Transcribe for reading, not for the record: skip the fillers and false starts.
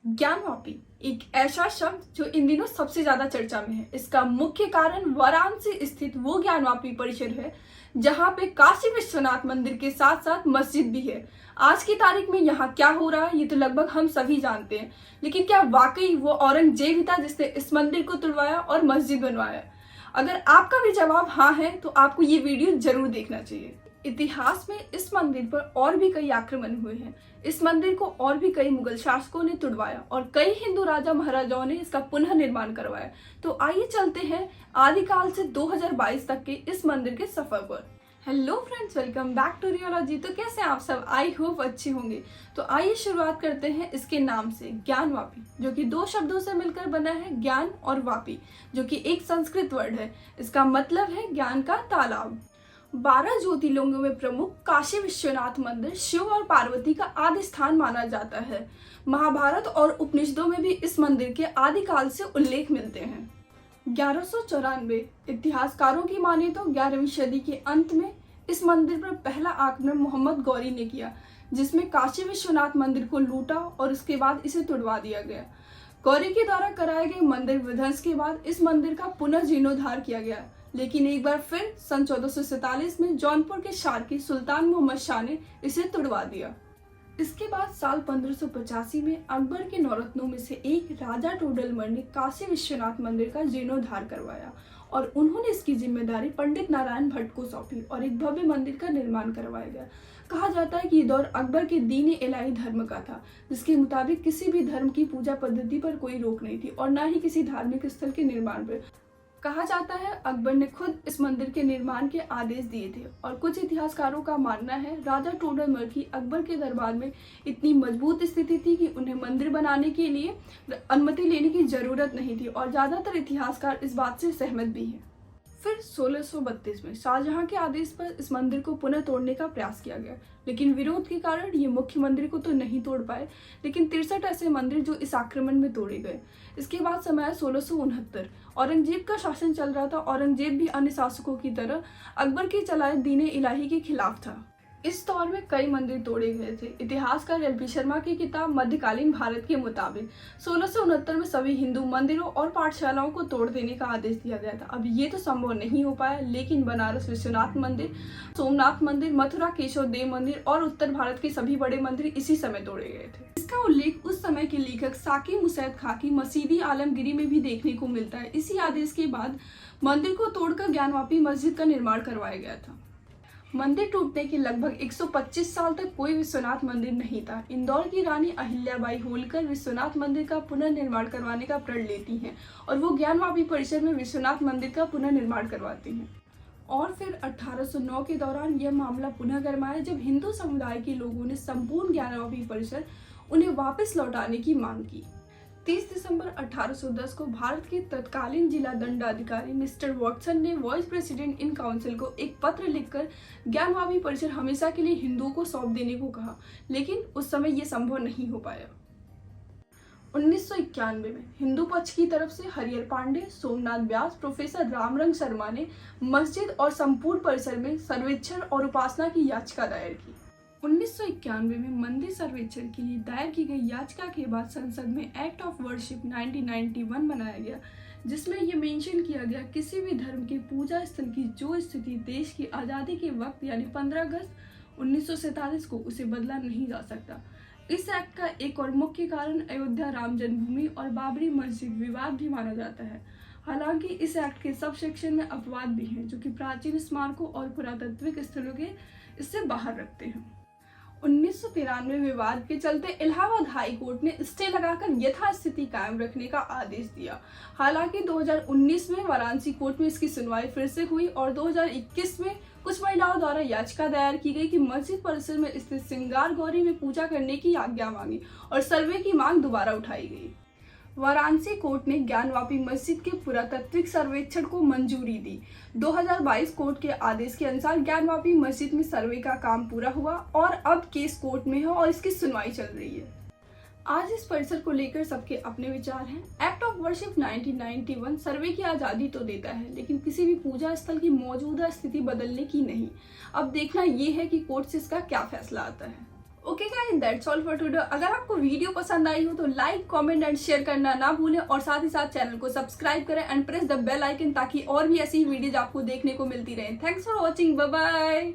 ज्ञानवापी एक ऐसा शब्द जो इन दिनों सबसे ज्यादा चर्चा में है। इसका मुख्य कारण वाराणसी स्थित वो ज्ञानवापी परिसर है जहाँ पे काशी विश्वनाथ मंदिर के साथ साथ मस्जिद भी है। आज की तारीख में यहाँ क्या हो रहा है ये तो लगभग हम सभी जानते हैं, लेकिन क्या वाकई वो औरंगजेब ही था जिसने इस मंदिर को तुड़वाया और मस्जिद बनवाया? अगर आपका भी जवाब हाँ है तो आपको ये वीडियो जरूर देखना चाहिए। इतिहास में इस मंदिर पर और भी कई आक्रमण हुए हैं। इस मंदिर को और भी कई मुगल शासकों ने तुड़वाया और कई हिंदू राजा महाराजाओं ने इसका पुनः निर्माण करवाया। तो आइए चलते हैं आदिकाल से 2022 तक के इस मंदिर के सफर पर। Hello friends, welcome back to rheology. तो कैसे आप सब? आई होप अच्छे होंगे। तो आइए शुरुआत करते हैं इसके नाम से, ज्ञानवापी, जो कि दो शब्दों से मिलकर बना है, ज्ञान और वापी, जो कि एक संस्कृत वर्ड है। इसका मतलब है ज्ञान का तालाब। 12 ज्योतिर्लिंगों में प्रमुख काशी विश्वनाथ मंदिर शिव और पार्वती का आदि स्थान माना जाता है। महाभारत और उपनिषदों में भी इस मंदिर के आदिकाल से उल्लेख मिलते हैं। 1194 इतिहासकारों की माने तो 11वीं सदी के अंत में इस मंदिर पर पहला आक्रमण मोहम्मद गौरी ने किया, जिसमें काशी विश्वनाथ मंदिर को लूटा और उसके बाद इसे तुड़वा दिया गया। गौरी के द्वारा कराए गए मंदिर विध्वंस के बाद इस मंदिर का पुनर्जीर्णोद्धार किया गया, लेकिन एक बार फिर सन 1447 में जौनपुर के शार्की सुल्तान मोहम्मद शाह ने इसे तुड़वा दिया। इसके बाद साल 1585 में अकबर के नौरत्नों में से एक राजा टोडरमल ने काशी विश्वनाथ मंदिर का जीर्णोद्धार करवाया और उन्होंने इसकी जिम्मेदारी पंडित नारायण भट्ट को सौंपी और एक भव्य मंदिर का निर्माण करवाया गया। कहा जाता है कि ये दौर अकबर के दीन इलाही धर्म का था, जिसके मुताबिक किसी भी धर्म की पूजा पद्धति पर कोई रोक नहीं थी और न ही किसी धार्मिक स्थल के निर्माण पर। कहा जाता है अकबर ने खुद इस मंदिर के निर्माण के आदेश दिए थे और कुछ इतिहासकारों का मानना है राजा टोडरमल की अकबर के दरबार में इतनी मजबूत स्थिति थी कि उन्हें मंदिर बनाने के लिए अनुमति लेने की जरूरत नहीं थी और ज्यादातर इतिहासकार इस बात से सहमत भी हैं। फिर 1632 में शाहजहां के आदेश पर इस मंदिर को पुनः तोड़ने का प्रयास किया गया, लेकिन विरोध के कारण ये मुख्य मंदिर को तो नहीं तोड़ पाए, लेकिन 63 ऐसे मंदिर जो इस आक्रमण में तोड़े गए। इसके बाद समय 1669, औरंगजेब का शासन चल रहा था। औरंगजेब भी अन्य शासकों की तरह अकबर के चलाए दीन इलाही के खिलाफ था। इस दौर में कई मंदिर तोड़े गए थे। इतिहासकार एल.पी. शर्मा की किताब मध्यकालीन भारत के मुताबिक 1669 में सभी हिंदू मंदिरों और पाठशालाओं को तोड़ देने का आदेश दिया गया था। अब ये तो संभव नहीं हो पाया, लेकिन बनारस विश्वनाथ मंदिर, सोमनाथ मंदिर, मथुरा केशव देव मंदिर और उत्तर भारत के सभी बड़े मंदिर इसी समय तोड़े गए थे। इसका उल्लेख उस समय के लेखक साकी मुसैद खां की मसीदी आलमगिरी में भी देखने को मिलता है। इसी आदेश के बाद मंदिर को तोड़कर ज्ञानवापी मस्जिद का निर्माण करवाया गया था। मंदिर टूटने के लगभग 125 साल तक कोई विश्वनाथ मंदिर नहीं था। इंदौर की रानी अहिल्याबाई होलकर विश्वनाथ मंदिर का पुनर्निर्माण करवाने का प्रण लेती हैं और वो ज्ञानवापी परिसर में विश्वनाथ मंदिर का पुनर्निर्माण करवाती हैं। और फिर 1809 के दौरान यह मामला पुनः गरमाया जब हिंदू समुदाय के लोगों ने संपूर्ण ज्ञानवापी परिसर उन्हें वापस लौटाने की मांग की। 30 दिसंबर 1810 को भारत के तत्कालीन जिला दंडाधिकारी मिस्टर वॉटसन ने वाइस प्रेसिडेंट इन काउंसिल को एक पत्र लिखकर ज्ञानवापी परिसर हमेशा के लिए हिंदुओं को सौंप देने को कहा, लेकिन उस समय यह संभव नहीं हो पाया। 1991 में हिंदू पक्ष की तरफ से हरिहर पांडे, सोमनाथ व्यास, प्रोफेसर रामरंग शर्मा ने मस्जिद और संपूर्ण परिसर में सर्वेक्षण और उपासना की याचिका दायर की। 1991 में मंदिर सर्वेक्षण के लिए दायर की गई याचिका के बाद संसद में एक्ट ऑफ वर्शिप 1991 बनाया गया, जिसमें यह मेंशन किया गया किसी भी धर्म के पूजा स्थल की जो स्थिति देश की आज़ादी के वक्त यानी 15 अगस्त 1947 को उसे बदला नहीं जा सकता। इस एक्ट का एक और मुख्य कारण अयोध्या राम जन्मभूमि और बाबरी मस्जिद विवाद भी माना जाता है। हालांकि इस एक्ट के सब सेक्शन में अपवाद भी हैं जो कि प्राचीन स्मारकों और पुरातात्विक स्थलों के इससे बाहर रखते हैं। 1993 विवाद के चलते इलाहाबाद हाई कोर्ट ने स्टे लगाकर यथास्थिति कायम रखने का आदेश दिया। हालांकि 2019 में वाराणसी कोर्ट में इसकी सुनवाई फिर से हुई और 2021 में कुछ महिलाओं द्वारा याचिका दायर की गई कि मस्जिद परिसर में स्थित श्रृंगार गौरी में पूजा करने की आज्ञा मांगी और सर्वे की मांग दोबारा उठाई गई। वाराणसी कोर्ट ने ज्ञानवापी मस्जिद के पुरातात्विक सर्वेक्षण को मंजूरी दी। 2022 कोर्ट के आदेश के अनुसार ज्ञानवापी मस्जिद में सर्वे का काम पूरा हुआ और अब केस कोर्ट में है और इसकी सुनवाई चल रही है। आज इस परिसर को लेकर सबके अपने विचार हैं। एक्ट ऑफ वर्शिप 1991 सर्वे की आज़ादी तो देता है, लेकिन किसी भी पूजा स्थल की मौजूदा स्थिति बदलने की नहीं। अब देखना ये है कि कोर्ट से इसका क्या फैसला आता है। Okay guys, that's all for today. अगर आपको वीडियो पसंद आई हो तो लाइक, कमेंट एंड शेयर करना ना भूलें और साथ ही साथ चैनल को सब्सक्राइब करें and press the bell icon ताकि और भी ऐसी वीडियोज आपको देखने को मिलती रहे। Thanks for watching, bye bye.